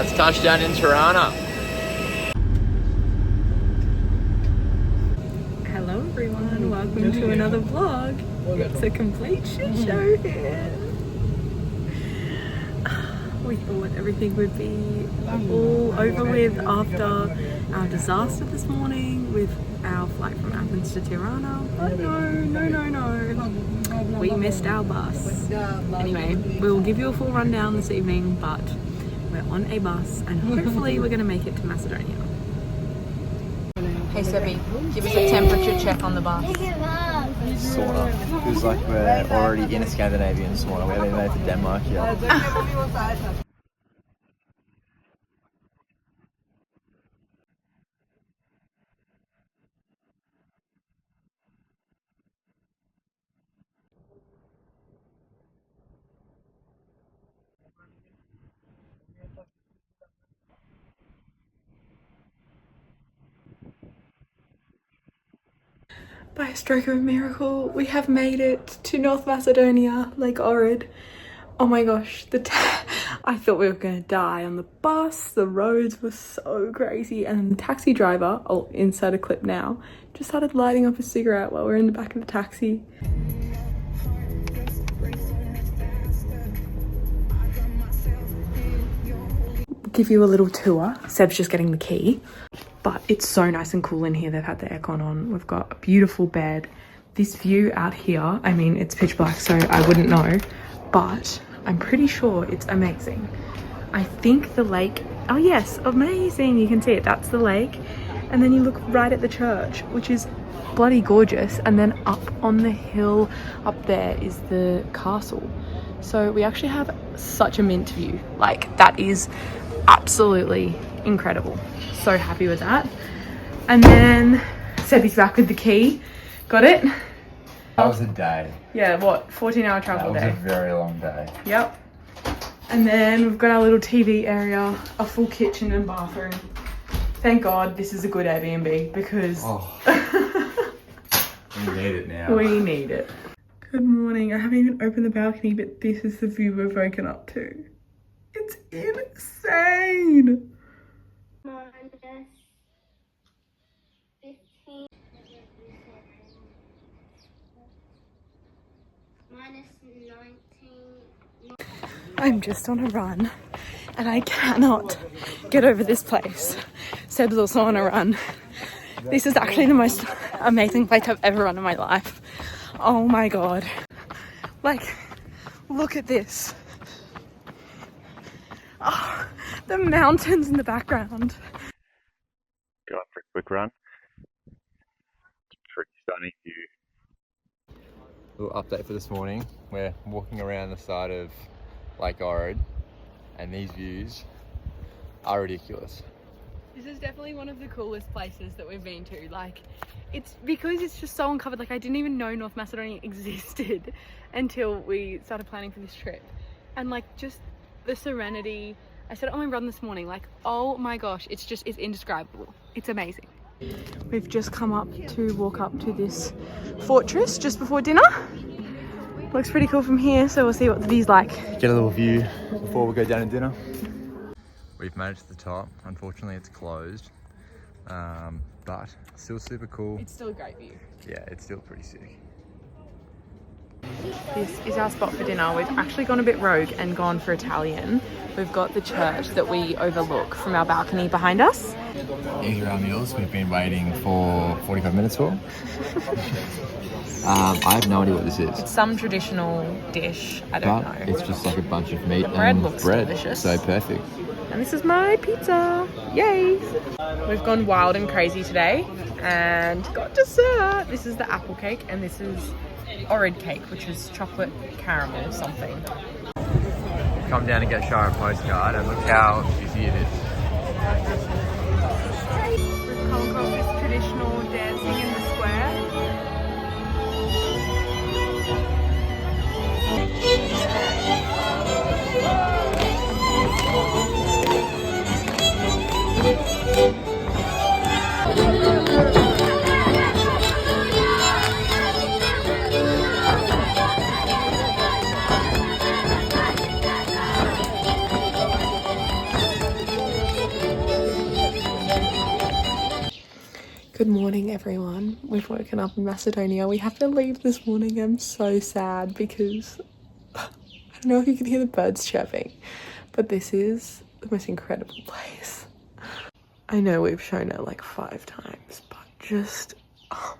That's touchdown in Tirana. Hello everyone, welcome to another vlog. It's a complete shit show here. We thought everything would be all over with after our disaster this morning with our flight from Athens to Tirana, but no. We missed our bus. Anyway, we'll give you a full rundown this evening, but we're on a bus and hopefully we're going to make it to Macedonia. Hey Sebi, give us a temperature check on the bus. Sauna. Feels like we're already in a Scandinavian sauna. We haven't even made it to Denmark yet. By a stroke of a miracle, we have made it to North Macedonia, Lake Ohrid. Oh my gosh, I thought we were gonna die on the bus. The roads were so crazy, and the taxi driver, I'll insert a clip now, just started lighting up a cigarette while we were in the back of the taxi. Give you a little tour. Seb's just getting the key. But it's so nice and cool in here. They've had the aircon on. We've got a beautiful bed. This view out here, I mean, it's pitch black, so I wouldn't know, but I'm pretty sure it's amazing. I think the lake, oh yes, amazing. You can see it, that's the lake. And then you look right at the church, which is bloody gorgeous. And then up on the hill up there is the castle. So we actually have such a mint view. Like, that is absolutely incredible. So happy with that. And then Sebi's back with the key. Got it? That was a day. Yeah, what? 14-hour travel day. That was a very long day. Yep. And then we've got our little TV area, a full kitchen and bathroom. Thank God this is a good Airbnb because we need it now. We need it. Good morning. I haven't even opened the balcony, but this is the view we've woken up to. It's insane. I'm just on a run and I cannot get over this place. Seb's also on a run. This is actually the most amazing place I've ever run in my life. Oh my God. Like, look at this. Oh, the mountains in the background. Going for a quick run. Pretty stunning view. Little update for this morning. We're walking around the side of Lake Ohrid and these views are ridiculous. This is definitely one of the coolest places that we've been to. Like, it's because it's just so uncovered. Like, I didn't even know North Macedonia existed until we started planning for this trip. And like, just the serenity. I said it on my run this morning, like, oh my gosh, it's indescribable. It's amazing. We've just come up to walk up to this fortress just before dinner. Looks pretty cool from here, so we'll see what the view's like. Get a little view before we go down to dinner. We've made it to the top. Unfortunately, it's closed, but still super cool. It's still a great view. Yeah, it's still pretty sick. This is our spot for dinner. We've actually gone a bit rogue and gone for Italian. We've got the church that we overlook from our balcony behind us. These are our meals we've been waiting for 45 minutes for. I have no idea what this is. It's some traditional dish. I don't know. It's just like a bunch of meat the bread and looks bread. Delicious. So perfect. And this is my pizza. Yay! We've gone wild and crazy today and got dessert. This is the apple cake and this is Ohrid cake, which is chocolate caramel something. Come down and get Char a postcard and look how busy it is. We've come across this traditional dancing in the square. Good morning, everyone. We've woken up in Macedonia. We have to leave this morning. I'm so sad because I don't know if you can hear the birds chirping, but this is the most incredible place. I know we've shown it like 5 times, but just, I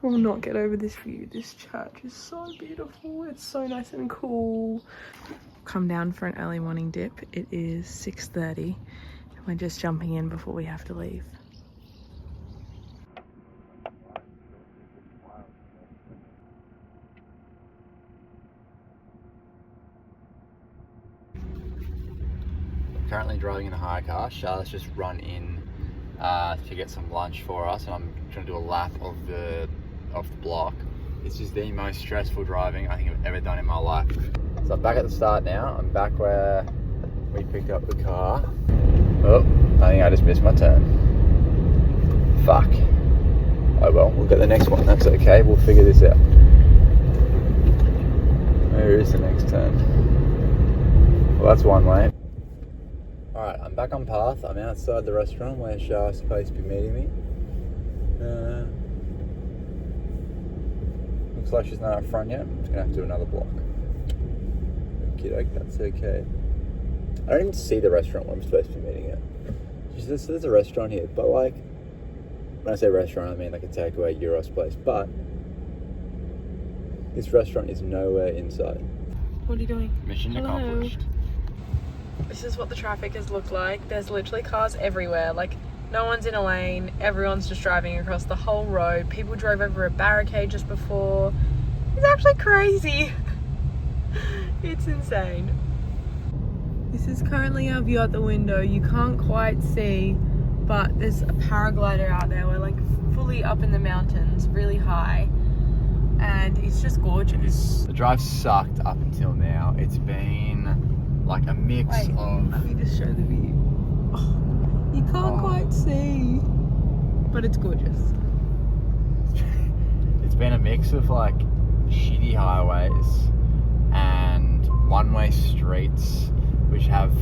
will not get over this view. This church is so beautiful. It's so nice and cool. Come down for an early morning dip. It is 6:30 and we're just jumping in before we have to leave. Currently driving in a hire car. Char's just run in to get some lunch for us, and I'm trying to do a lap of the block. This is the most stressful driving I think I've ever done in my life. So I'm back at the start now. I'm back where we picked up the car. Oh, I think I just missed my turn. Fuck. Oh well, we'll get the next one. That's okay. We'll figure this out. Where is the next turn? Well, that's one way. Alright, I'm back on path. I'm outside the restaurant where Char's supposed to be meeting me. Looks like she's not up front yet. I'm just gonna have to do another block. Okey-doke, that's okay. I don't even see the restaurant where I'm supposed to be meeting it. There's a restaurant here, but like, when I say restaurant, I mean like a takeaway gyros place, but this restaurant is nowhere inside. What are you doing? Mission accomplished. This is what the traffic has looked like. There's literally cars everywhere. Like, no one's in a lane. Everyone's just driving across the whole road. People drove over a barricade just before. It's actually crazy. It's insane. This is currently our view out the window. You can't quite see, but there's a paraglider out there. We're like fully up in the mountains, really high. And it's just gorgeous. The drive sucked up until now. It's been like a mix of... Let me just show the view. Oh, you can't quite see, but it's gorgeous. It's been a mix of like shitty highways and one-way streets which have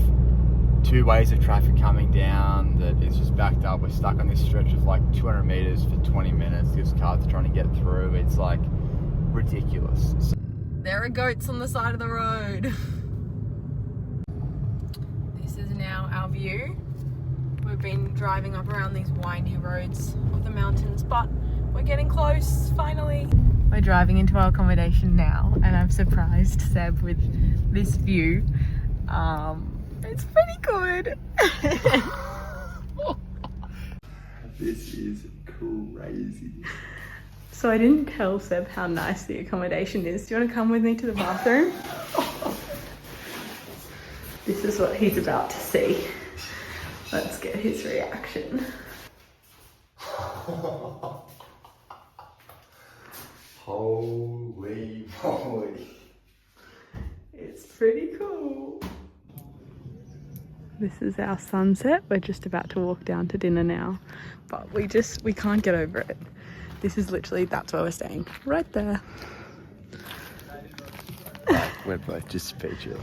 2 ways of traffic coming down that is just backed up. We're stuck on this stretch of like 200 meters for 20 minutes. This cars are trying to get through. It's like ridiculous. There are goats on the side of the road. This is now our view. We've been driving up around these windy roads of the mountains, but we're getting close, finally. We're driving into our accommodation now, and I've surprised Seb with this view. It's pretty good. This is crazy. So I didn't tell Seb how nice the accommodation is. Do you want to come with me to the bathroom? This is what he's about to see. Let's get his reaction. Holy moly. It's pretty cool. This is our sunset. We're just about to walk down to dinner now, but we can't get over it. This is literally, that's where we're staying, right there. We're both just speechless.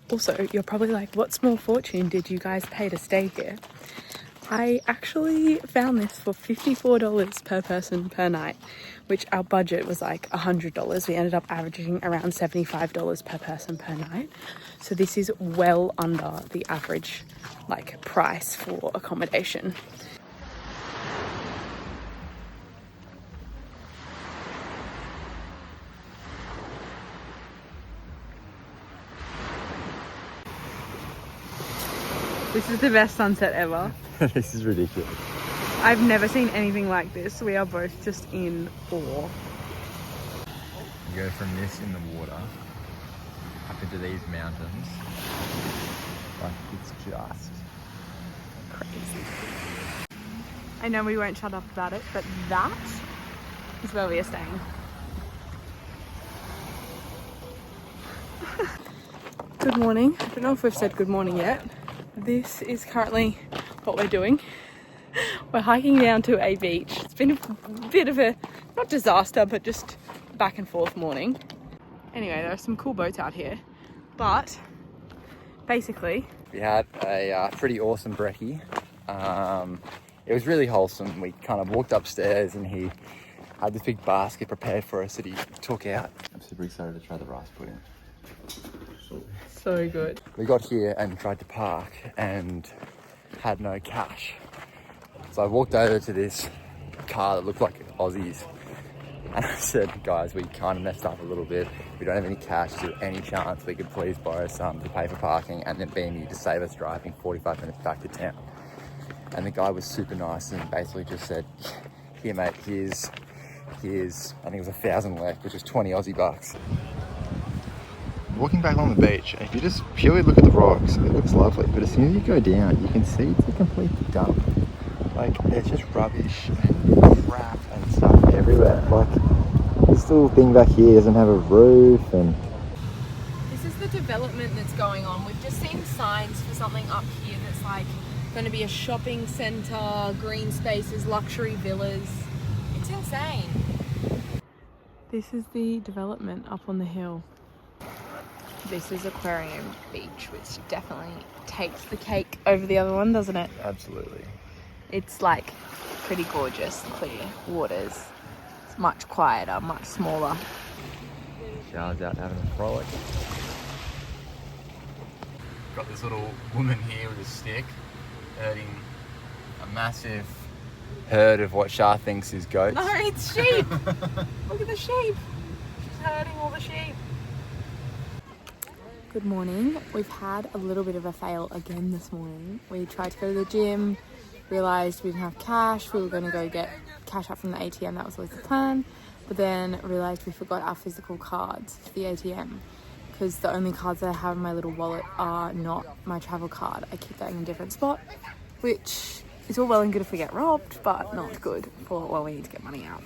Also, you're probably like, what small fortune did you guys pay to stay here? I actually found this for $54 per person per night, which our budget was like $100. We ended up averaging around $75 per person per night. So this is well under the average like price for accommodation. This is the best sunset ever. This is ridiculous. I've never seen anything like this. We are both just in awe. You go from this in the water up into these mountains. Like, it's just Crazy. I know we won't shut up about it, but that is where we are staying. Good morning. I don't know if we've said good morning yet. This is currently what we're doing. We're hiking down to a beach. It's been a bit of a, not disaster, but just back and forth morning. Anyway, there are some cool boats out here, but basically... We had a pretty awesome brekkie. it was really wholesome. We kind of walked upstairs and he had this big basket prepared for us that he took out. I'm super excited to try the rice pudding. So good. We got here and tried to park and had no cash. So I walked over to this car that looked like Aussies. And I said, guys, we kind of messed up a little bit. We don't have any cash. Is there any chance we could please borrow some to pay for parking and then BMU to save us driving 45 minutes back to town? And the guy was super nice and basically just said, here mate, here's I think it was 1,000 left, which was 20 Aussie bucks. Walking back along the beach, and if you just purely look at the rocks, it looks lovely. But as soon as you go down, you can see it's a complete dump. Like, there's just rubbish and crap and stuff everywhere. Like, this little thing back here doesn't have a roof and... This is the development that's going on. We've just seen signs for something up here that's like going to be a shopping centre, green spaces, luxury villas. It's insane. This is the development up on the hill. This is Aquarium Beach, which definitely takes the cake over the other one, doesn't it? Absolutely. It's like pretty gorgeous, clear waters. It's much quieter, much smaller. Char's out having a frolic. Got this little woman here with a stick, herding a massive herd of what Char thinks is goats. No, it's sheep! Look at the sheep! She's herding all the sheep. Good morning. We've had a little bit of a fail again this morning. We tried to go to the gym, realised we didn't have cash. We were going to go get cash out from the ATM, that was always the plan. But then realised we forgot our physical cards for the ATM because the only cards that I have in my little wallet are not my travel card. I keep that in a different spot, which is all well and good if we get robbed, but not good for when we need to get money out.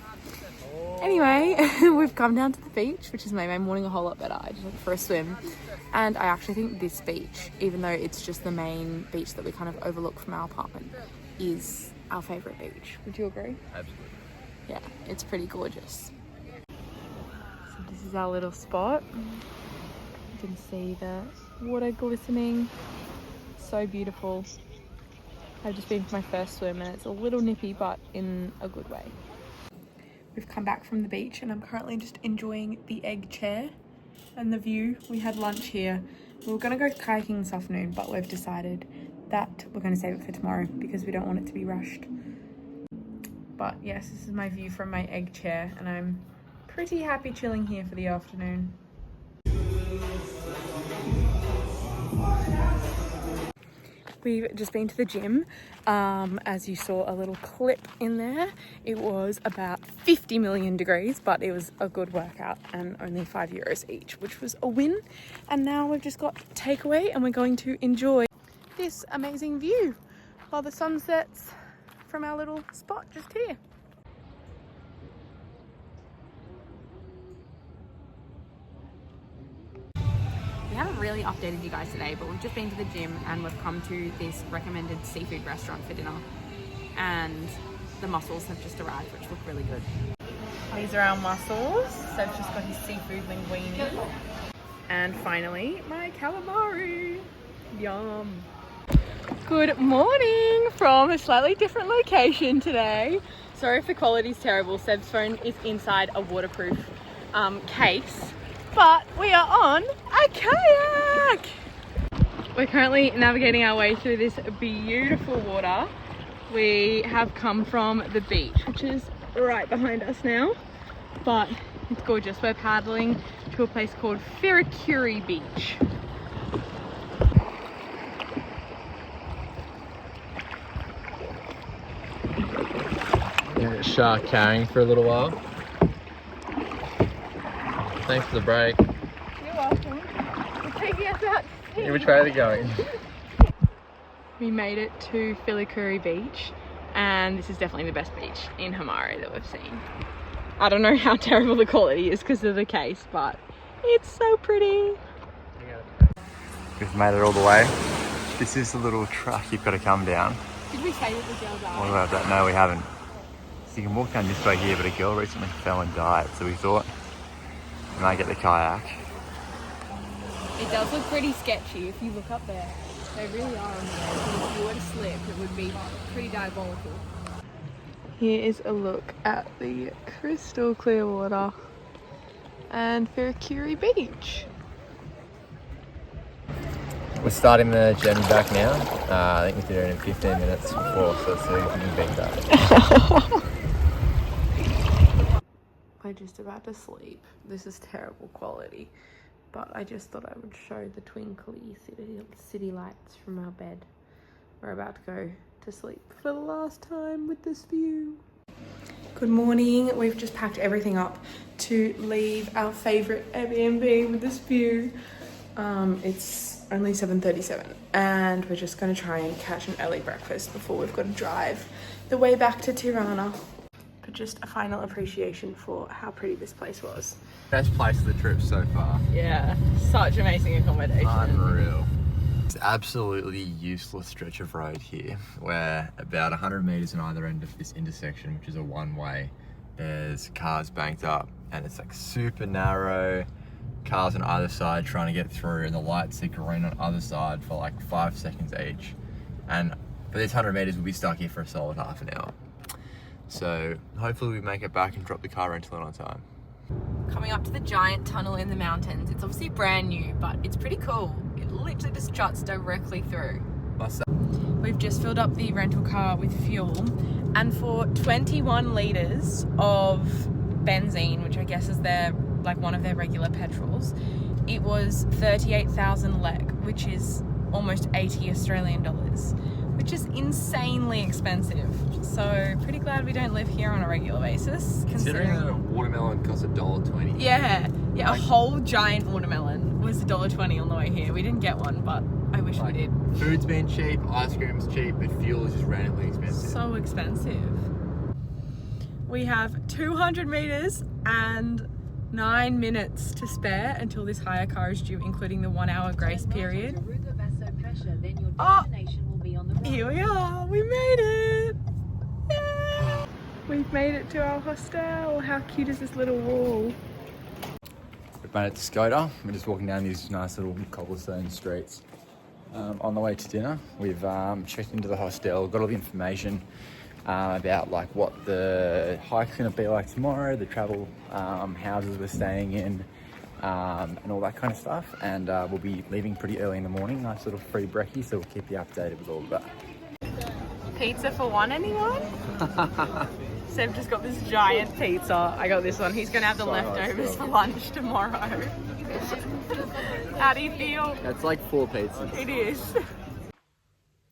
Anyway, we've come down to the beach, which has made my morning a whole lot better. I just went for a swim. And I actually think this beach, even though it's just the main beach that we kind of overlook from our apartment, is our favourite beach. Would you agree? Absolutely. Yeah, it's pretty gorgeous. So this is our little spot. You can see the water glistening. So beautiful. I've just been for my first swim and it's a little nippy, but in a good way. We've come back from the beach and I'm currently just enjoying the egg chair and the view. We had lunch here. We were going to go kayaking this afternoon, but we've decided that we're going to save it for tomorrow because we don't want it to be rushed. But yes, this is my view from my egg chair and I'm pretty happy chilling here for the afternoon. We've just been to the gym. As you saw a little clip in there, it was about 50 million degrees, but it was a good workout and only €5 each, which was a win. And now we've just got takeaway and we're going to enjoy this amazing view while the sun sets from our little spot just here. We haven't really updated you guys today, but we've just been to the gym and we've come to this recommended seafood restaurant for dinner. And the mussels have just arrived, which look really good. These are our mussels. Seb's just got his seafood linguine. And finally, my calamari. Yum. Good morning from a slightly different location today. Sorry if the quality's terrible. Seb's phone is inside a waterproof case. But we are on a kayak! We're currently navigating our way through this beautiful water. We have come from the beach, which is right behind us now, but it's gorgeous. We're paddling to a place called Wharekirauponga Beach. Yeah, Char carrying for a little while. Thanks for the break. You're welcome. We're taking us out to sea. Yeah, which way are they going? We made it to Wharekirauponga Beach, and this is definitely the best beach in Hamare that we've seen. I don't know how terrible the quality is because of the case, but it's so pretty. We've made it all the way. This is the little track you've got to come down. Did we say that the girl died? What about that? No, we haven't. So you can walk down this way here, but a girl recently fell and died, so we thought we might get the kayak. It does look pretty sketchy if you look up there. They really are on the edge. And if you were to slip, it would be pretty diabolical. Here is a look at the crystal clear water and Wharekirauponga Beach. We're starting the journey back now. I think we did it in 15 minutes before, so let's see if we can beat that. I'm just about to sleep. This is terrible quality, but I just thought I would show the twinkly city lights from our bed. We're about to go to sleep for the last time with this view. Good morning. We've just packed everything up to leave our favorite Airbnb with this view. It's only 7:37 and we're just going to try and catch an early breakfast before we've got to drive the way back to Tirana. But just a final appreciation for how pretty this place was. Best place of the trip so far. Yeah, such amazing accommodation. Unreal. It's absolutely useless stretch of road here where about 100 meters on either end of this intersection, which is a one-way, there's cars banked up and it's like super narrow, cars on either side trying to get through, and the lights are green on either side for like 5 seconds each. And for these 100 meters, we'll be stuck here for a solid half an hour. So hopefully we make it back and drop the car rental in on time. Coming up to the giant tunnel in the mountains. It's obviously brand new, but it's pretty cool. It literally just juts directly through. We've just filled up the rental car with fuel, and for 21 litres of benzene, which I guess is their like one of their regular petrols, it was 38,000 lek, which is almost 80 Australian dollars, which is insanely expensive. So pretty glad we don't live here on a regular basis. Considering a watermelon costs $1.20. Yeah, a whole giant watermelon was $1.20 on the way here. We didn't get one, but I wish we did. Food's been cheap, ice cream's cheap, but fuel is just randomly expensive. So expensive. We have 200 meters and 9 minutes to spare until this hire car is due, including the 1 hour grace period. Oh, here we are, we made it! Yay! We've made it to our hostel. How cute is this little wall? We've made it to Skoda. We're just walking down these nice little cobblestone streets. On the way to dinner, we've checked into the hostel, got all the information about like what the hike's going to be like tomorrow, the travel houses we're staying in, and all that kind of stuff. And we'll be leaving pretty early in the morning, nice little free brekkie, so we'll keep you updated with all of that. Pizza for one, anyone? Seb just got this giant pizza. I got this one. He's going to have the leftovers for lunch tomorrow. How do you feel? That's like 4 pizzas. It is.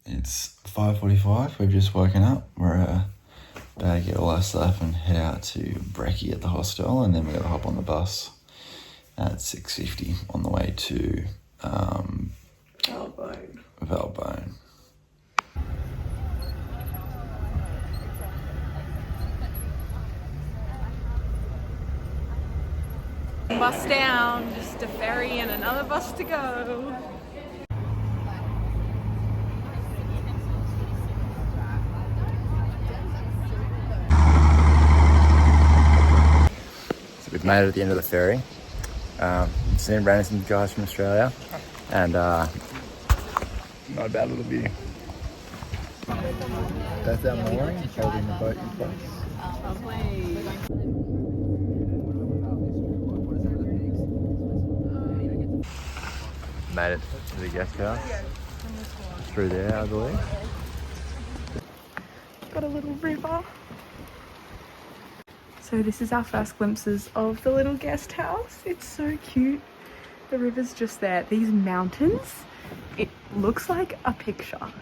It's 5:45. We've just woken up. We're about to get all our stuff and head out to brekkie at the hostel, and then we're going to hop on the bus at 6:50 on the way to Valbonne. Bus down, just a ferry and another bus to go. So we've made it at the end of the ferry. Seen some guys from Australia, and not a bad little view. That's our mooring, holding the boat in place. Made it to the guest house. Through there, I believe. Got a little river. So this is our first glimpses of the little guest house. It's so cute. The river's just there. These mountains, it looks like a picture.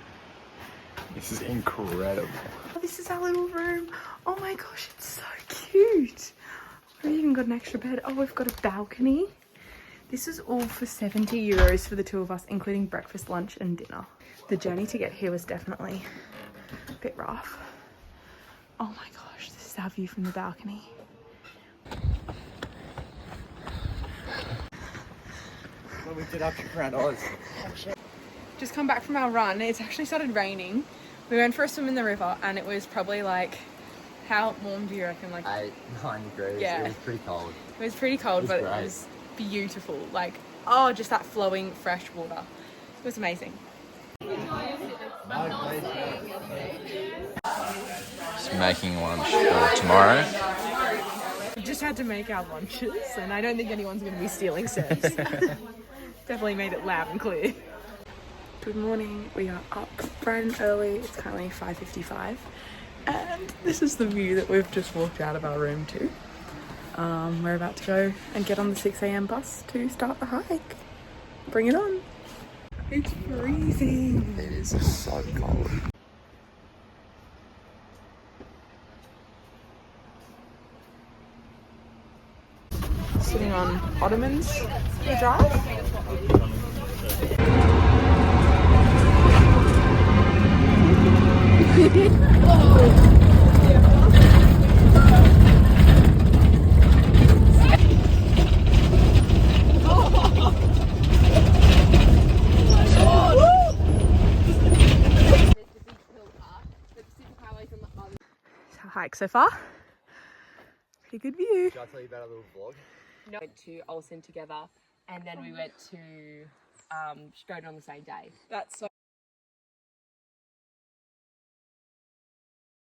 This is incredible. Oh, this is our little room. Oh my gosh, it's so cute. We've even got an extra bed. Oh, we've got a balcony. This is all for 70 euros for the two of us, including breakfast, lunch and dinner. The journey to get here was definitely a bit rough. Oh my gosh, this is our view from the balcony. Well, we did up around Oz. Just come back from our run. It's actually started raining. We went for a swim in the river and it was probably like, how warm do you reckon? Like 8, 9 degrees. Yeah. It was pretty cold. It was pretty cold, but great. it was beautiful. Like, oh, just that flowing fresh water. It was amazing. Just making lunch for tomorrow. We just had to make our lunches, and I don't think anyone's going to be stealing Seb's. Definitely made it loud and clear. Good morning. We are up bright and early. It's currently 5:55, and this is the view that we've just walked out of our room to. We're about to go and get on the 6 a.m. bus to start the hike. Bring it on. It's freezing. It is so cold. Sitting on ottomans to drive. Hike so far. Pretty good view. Should I tell you about a little vlog? No. Went to Olsen together, and then we went to Stroden on the same day. That's so.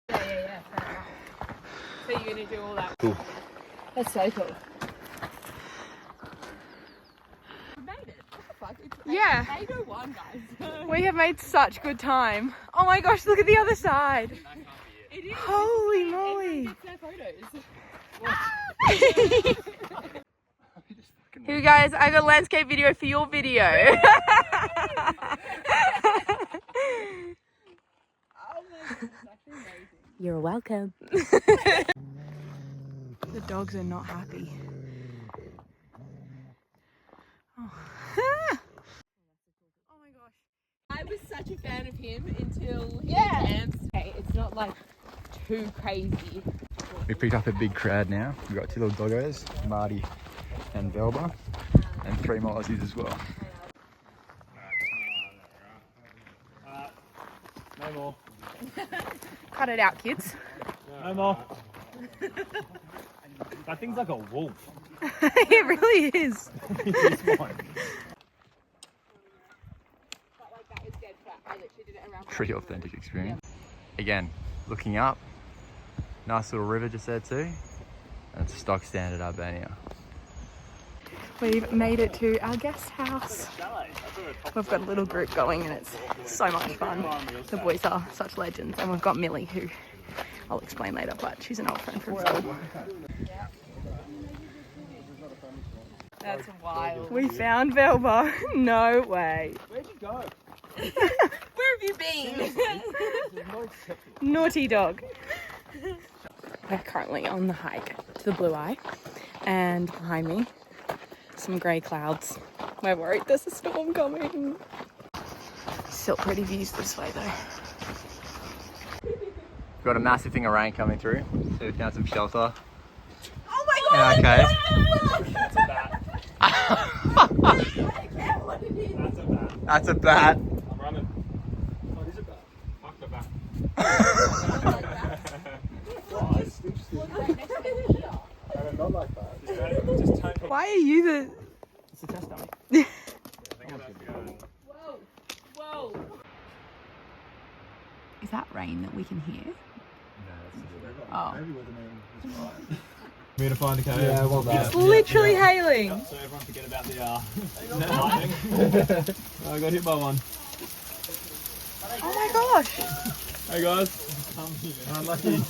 Yeah. Fair enough. So you're gonna do all that? Cool. That's so cool. We made it. What the fuck? It's Yeah. 8:01, guys. We have made such good time. Oh my gosh, look at the other side. It is. Holy moly. Their photos. Here guys, I got a landscape video for your video. Oh my god, that's actually amazing. You're welcome. The dogs are not happy. Oh. Oh my gosh. I was such a fan of him until he camps. Okay, it's not like too crazy. We picked up a big crowd now. We've got 2 little doggos, Marty and Velba, and 3 more Aussies as well. No more. Cut it out, kids. No more. That thing's like a wolf. It really is. This one. Pretty authentic experience. Again, looking up, nice little river just there too, and it's stock standard Albania. We've made it to our guest house. We've got a little group going and it's so much fun. The boys are such legends, and we've got Millie, who I'll explain later, but she's an old friend from school. That's wild. We found Velva. No way. Where'd you go? Where have you been? Naughty dog. We're currently on the hike to the Blue Eye, and behind me, some grey clouds. We're worried there's a storm coming. Still pretty views this way though. We've got a massive thing of rain coming through, so we found some shelter. Oh my god! Okay. That's a bat. I don't care what it is. That's a bat. That's a bat. I'm running. Oh, it is a bat. Fuck the bat. Not like that. Just turn. Why are you the... It's a test dummy. Whoa! Whoa! Is that rain that we can hear? Oh. Me to find a cave. Yeah, well done. It's literally hailing. So everyone forget about the lightning. I got hit by one. Oh my gosh. Hey guys. Unlucky.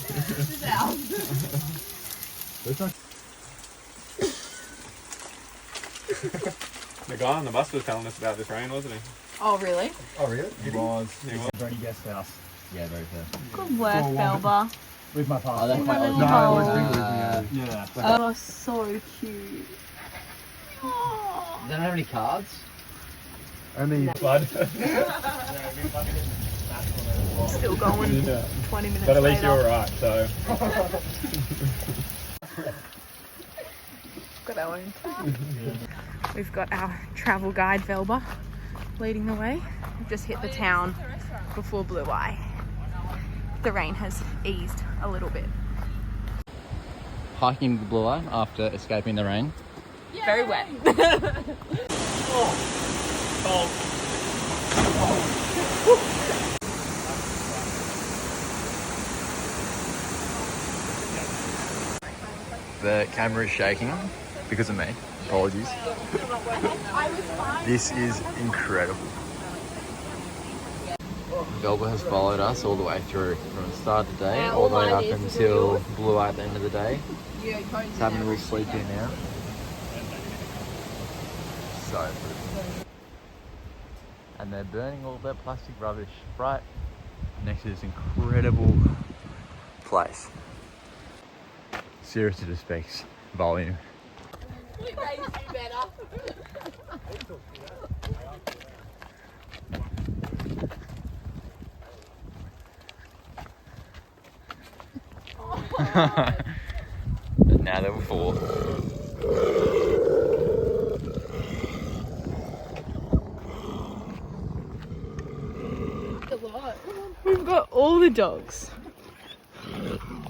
The guy on the bus was telling us about this rain, wasn't he? Oh really? Oh, really? He was. Very guest house. Yeah, very fair. Good work, Velva. With my partner. Oh, that's my Really old hard. Yeah. Oh, so cute. They don't have any cards? Only Blood. Still going. Yeah. 20 minutes But at least later. you're alright, so. Got our own. We've got our travel guide Velba leading the way. We've just hit the town before Blue Eye. The rain has eased a little bit. Hiking the Blue Eye after escaping the rain. Very wet. Oh. The camera is shaking because of me. Apologies. This is incredible. Velva has followed us all the way through from the start of the day all the way up until blue at the end of the day. It's having a little sleep here now. So pretty. And they're burning all that plastic rubbish right next to this incredible place. Seriously just speaks volume. It makes you better. Now there were 4. We've got all the dogs.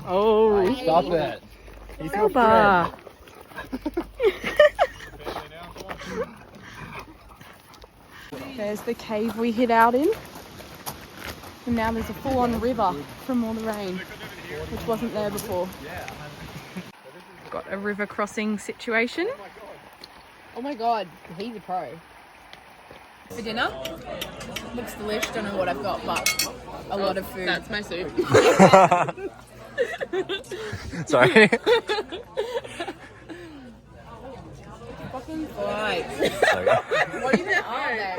Oh, Stop it. Alba. There's the cave we hid out in. And now there's a full-on river from all the rain, which wasn't there before. Got a river crossing situation. Oh my god, he's a pro. For dinner, looks delish. Don't know what I've got, but a lot of food. That's my soup. Sorry. Fucking flies. Okay. What even are they?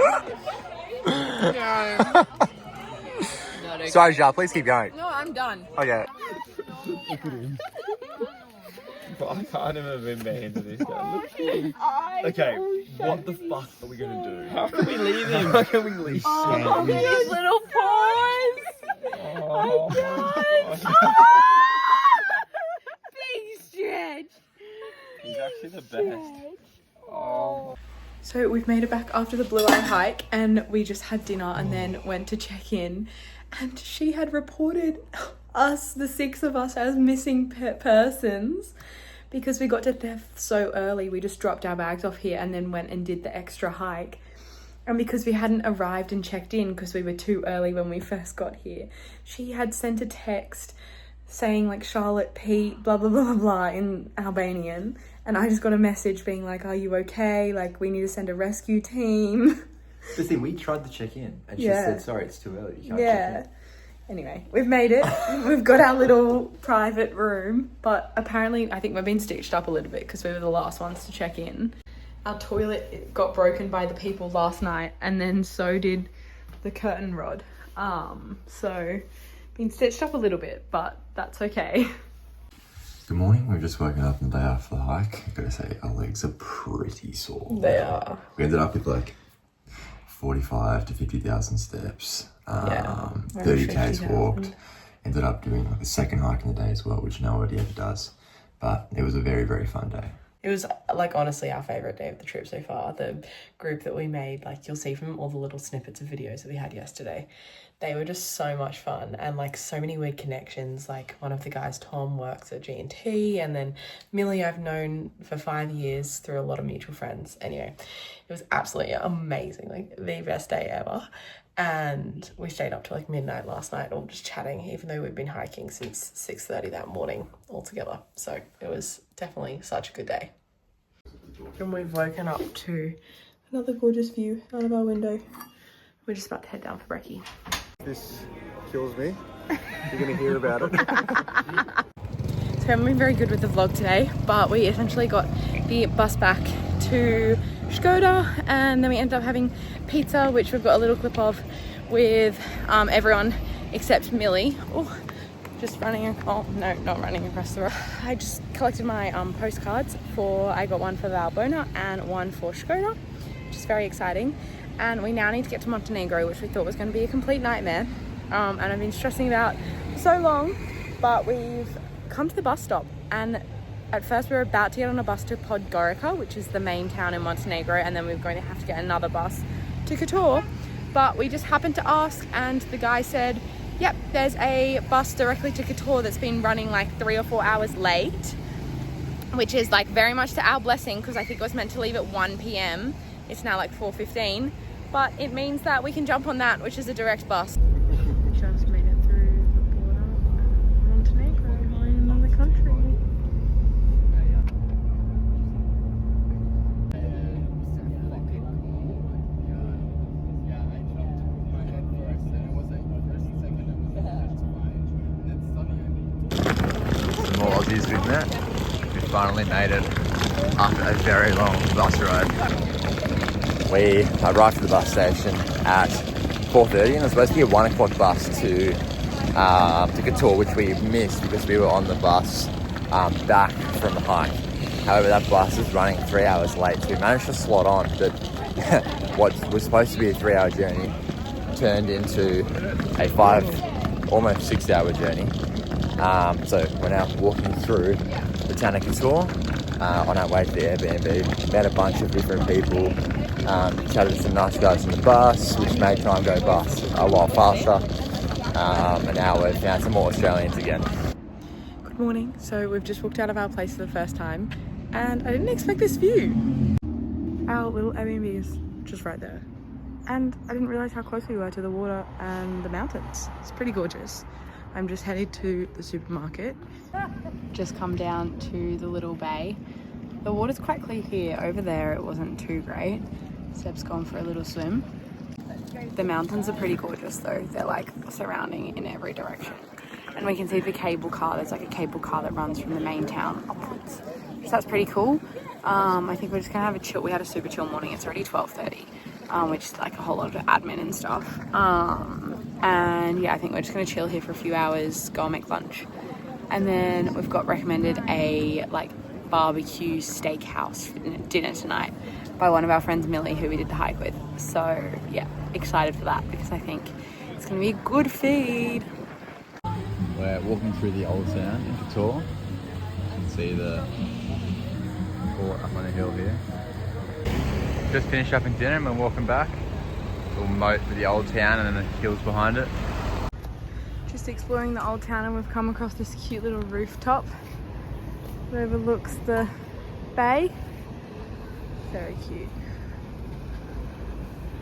No. Sorry, Char, please keep going. No, I'm done. Okay. I can't even been into this guy. Okay, what the fuck are we gonna do? How can we leave him? How can we leave Oh, these little paws. Oh, Big stretch. he's actually the best. Oh. So we've made it back after the Blue Eye hike and we just had dinner and then went to check in, and she had reported us, the 6 of us, as missing persons because we got to theft so early. We just dropped our bags off here and then went and did the extra hike. And because we hadn't arrived and checked in because we were too early when we first got here, she had sent a text saying like Charlotte Pete blah blah blah blah in Albanian, and I just got a message being like, are you okay, like we need to send a rescue team. The thing, we tried to check in and she Yeah. said, sorry, it's too early. You can't Yeah. check Anyway, we've made it. We've got our little private room, but apparently I think we've been stitched up a little bit because we were the last ones to check in. Our toilet got broken by the people last night, and then so did the curtain rod. So been stitched up a little bit, but that's okay. Good morning. We've just woken up on the day after the hike. I've got to say, our legs are pretty sore. They are. We ended up with like 45 to 50,000 steps. Yeah, 30 Ks 50,000. walked. Ended up doing like the second hike in the day as well, which nobody ever does. But it was a very, very fun day. It was like honestly our favourite day of the trip so far. The group that we made, like you'll see from all the little snippets of videos that we had yesterday, they were just so much fun and like so many weird connections. Like one of the guys, Tom, works at G&T, and then Millie I've known for 5 years through a lot of mutual friends. Anyway, it was absolutely amazing, like the best day ever. And we stayed up till like midnight last night all just chatting, even though we've been hiking since 6:30 that morning all together. So it was definitely such a good day. And we've woken up to another gorgeous view out of our window. We're just about to head down for brekkie. This kills me. You're gonna hear about it. So we haven't been very good with the vlog today, but we essentially got the bus back to Skoda, and then we ended up having pizza, which we've got a little clip of with everyone except Millie. Oh, just running, oh no, not running across the road. I just collected my postcards I got one for Valbona and one for Skoda, which is very exciting. And we now need to get to Montenegro, which we thought was going to be a complete nightmare. And I've been stressing about so long, but we've come to the bus stop, and at first we were about to get on a bus to Podgorica, which is the main town in Montenegro, and then we were going to have to get another bus to Kotor. But we just happened to ask, and the guy said, yep, there's a bus directly to Kotor that's been running like 3 or 4 hours late, which is like very much to our blessing, because I think it was meant to leave at 1 p.m. It's now like 4:15, but it means that we can jump on that, which is a direct bus. We just made it through the border of Montenegro, going in another country. Aussies, isn't it? We finally made it after a very long bus ride. We arrived at the bus station at 4:30 and it was supposed to be a 1 o'clock bus to Couture, which we missed because we were on the bus back from the hike. However, that bus is running 3 hours late, so we managed to slot on, but what was supposed to be a 3-hour journey turned into a almost 6-hour journey. So we're now walking through the town of Couture on our way to the Airbnb. Met a bunch of different people, chatted to some nice guys in the bus, which made time go past a lot faster. And now we've found some more Australians again. Good morning. So we've just walked out of our place for the first time and I didn't expect this view. Our little Airbnb is just right there. And I didn't realise how close we were to the water and the mountains. It's pretty gorgeous. I'm just headed to the supermarket. Just come down to the little bay. The water's quite clear here. Over there it wasn't too great. Seb's gone for a little swim. The mountains are pretty gorgeous though. They're like surrounding in every direction. And we can see the cable car. There's like a cable car that runs from the main town upwards. So that's pretty cool. I think we're just gonna have a chill. We had a super chill morning. It's already 12:30, which is like a whole lot of admin and stuff. And yeah, I think we're just gonna chill here for a few hours, go and make lunch. And then we've got recommended a like barbecue steakhouse for dinner tonight by one of our friends, Millie, who we did the hike with. So yeah, excited for that because I think it's gonna be a good feed. We're walking through the old town in Couture. You can see the fort up on the hill here. Just finished up in dinner and we're walking back. A little moat for the old town and then the hills behind it. Just exploring the old town and we've come across this cute little rooftop that overlooks the bay. Very cute.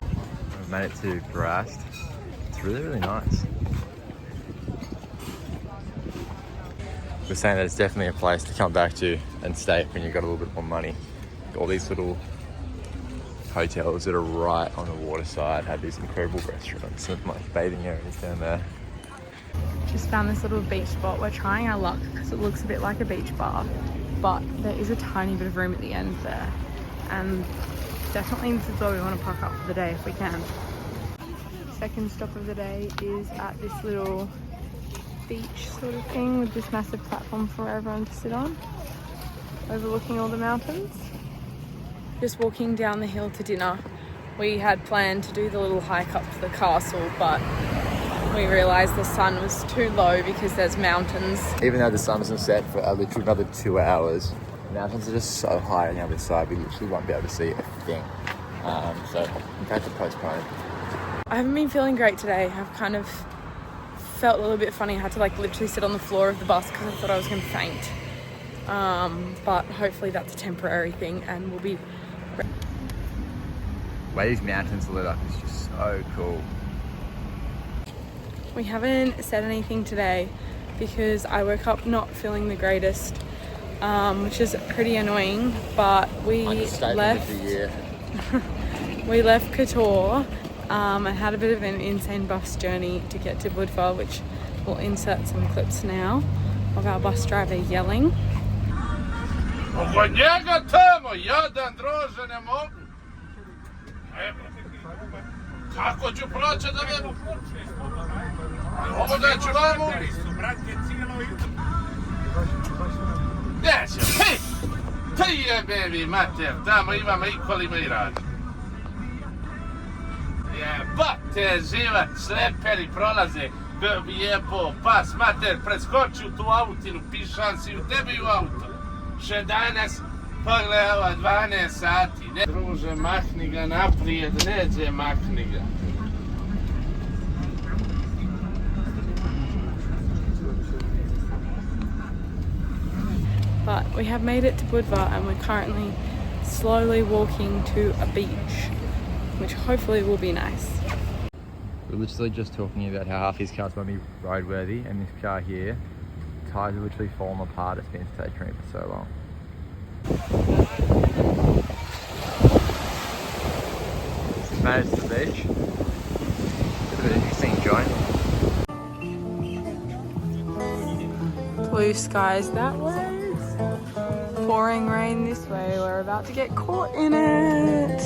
We've made it to Brast. It's really, really nice. We're saying that it's definitely a place to come back to and stay when you've got a little bit more money. All these little hotels that are right on the waterside have these incredible restaurants and like bathing areas down there. Just found this little beach spot. We're trying our luck because it looks a bit like a beach bar, but there is a tiny bit of room at the end there. And definitely this is where we want to park up for the day if we can. Second stop of the day is at this little beach sort of thing with this massive platform for everyone to sit on, overlooking all the mountains. Just walking down the hill to dinner. We had planned to do the little hike up to the castle, but we realised the sun was too low because there's mountains. Even though the sun doesn't set for literally another 2 hours, the mountains are just so high on the other side, we literally won't be able to see a thing. So we've had to postpone it. I haven't been feeling great today. I've kind of felt a little bit funny. I had to like literally sit on the floor of the bus because I thought I was going to faint. But hopefully that's a temporary thing and we'll be... The way these mountains lit up is just so cool. We haven't said anything today because I woke up not feeling the greatest, which is pretty annoying, but we left Couture and had a bit of an insane bus journey to get to Budva, which we'll insert some clips now of our bus driver yelling. Bate živa, sleperi prolaze, lijepo, pas mater, preskoči u tu autinu, pišan si u tebi u auto. Še danas, pogledaj ova 12 sati, ne druže, mahni ga naprijed, neđe mahni ga. But we have made it to Budva and we're currently slowly walking to a beach, which hopefully will be nice. We're literally just talking about how half his car's might be roadworthy and this car here, tyres are literally falling apart. It's been stationary for so long. Just made it to the beach. It's a bit of an interesting joint. Blue skies that way, pouring rain this way. We're about to get caught in it.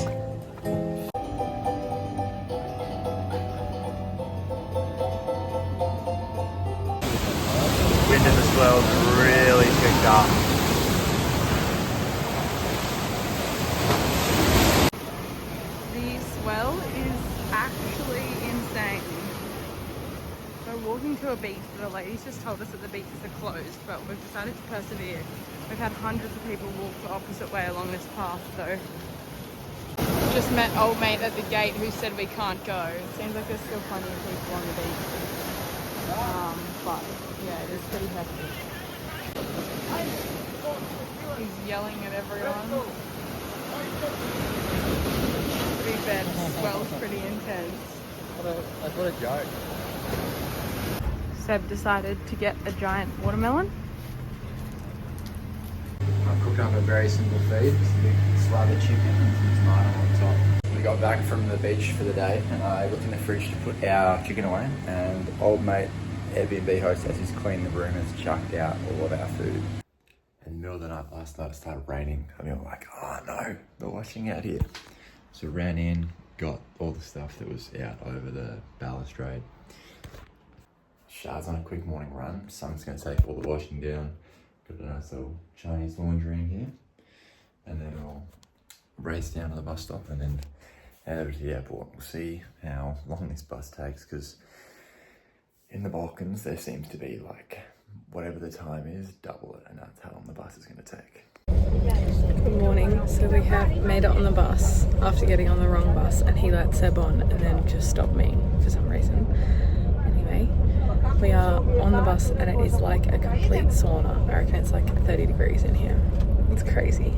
Wind in the swell's really picked up. The swell is actually insane. We're walking to a beach, but the ladies just told us that the beaches are closed, but we've decided to persevere. We've had hundreds of people walk the opposite way along this path, so. Just met old mate at the gate who said we can't go. It seems like there's still plenty of people on the beach. But yeah, it is pretty hectic. He's yelling at everyone. Pretty bad. Swell's pretty intense. What a joke. Seb decided to get a giant watermelon. I cooked up a very simple feed, just a big slab of chicken and some tomato on top. We got back from the beach for the day and I looked in the fridge to put our chicken away, and old mate Airbnb host, as he's cleaned the room, has chucked out all of our food. In the middle of the night last night it started raining and we were like, oh no, we're washing out here. So ran in, got all the stuff that was out over the balustrade. Char's on a quick morning run. Sun's going to take all the washing down. Got a nice little Chinese laundry in here. And then we'll race down to the bus stop and then head over to the airport. We'll see how long this bus takes, because in the Balkans there seems to be like, whatever the time is, double it, and that's how long the bus is going to take. Good morning. So we have made it on the bus after getting on the wrong bus, and he let Seb on and then just stopped me for some reason. Anyway, we are on the bus and it is like a complete sauna. I reckon it's like 30 degrees in here. It's crazy.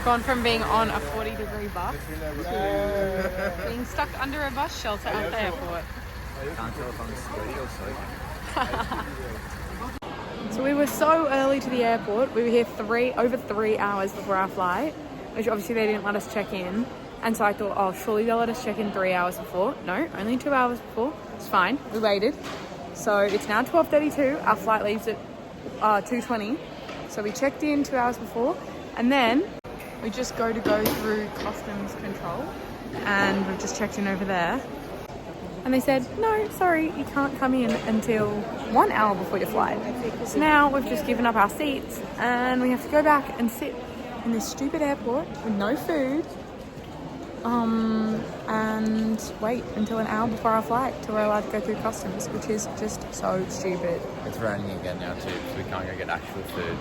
Gone from being on a 40-degree bus to being stuck under a bus shelter at the airport. Can't tell if I'm sweaty or soaking. So we were so early to the airport. We were here over 3 hours before our flight, which obviously they didn't let us check in. And so I thought, oh, surely they'll let us check in 3 hours before. No, only 2 hours before. It's fine. We waited. So it's now 12:32. Our flight leaves at 2:20. So we checked in 2 hours before, and then we just go through customs control, and we've just checked in over there. And they said, no, sorry, you can't come in until 1 hour before your flight. So now we've just given up our seats and we have to go back and sit in this stupid airport with no food and wait until an hour before our flight till we're allowed to go through customs, which is just so stupid. It's raining again now too, so we can't go get actual food.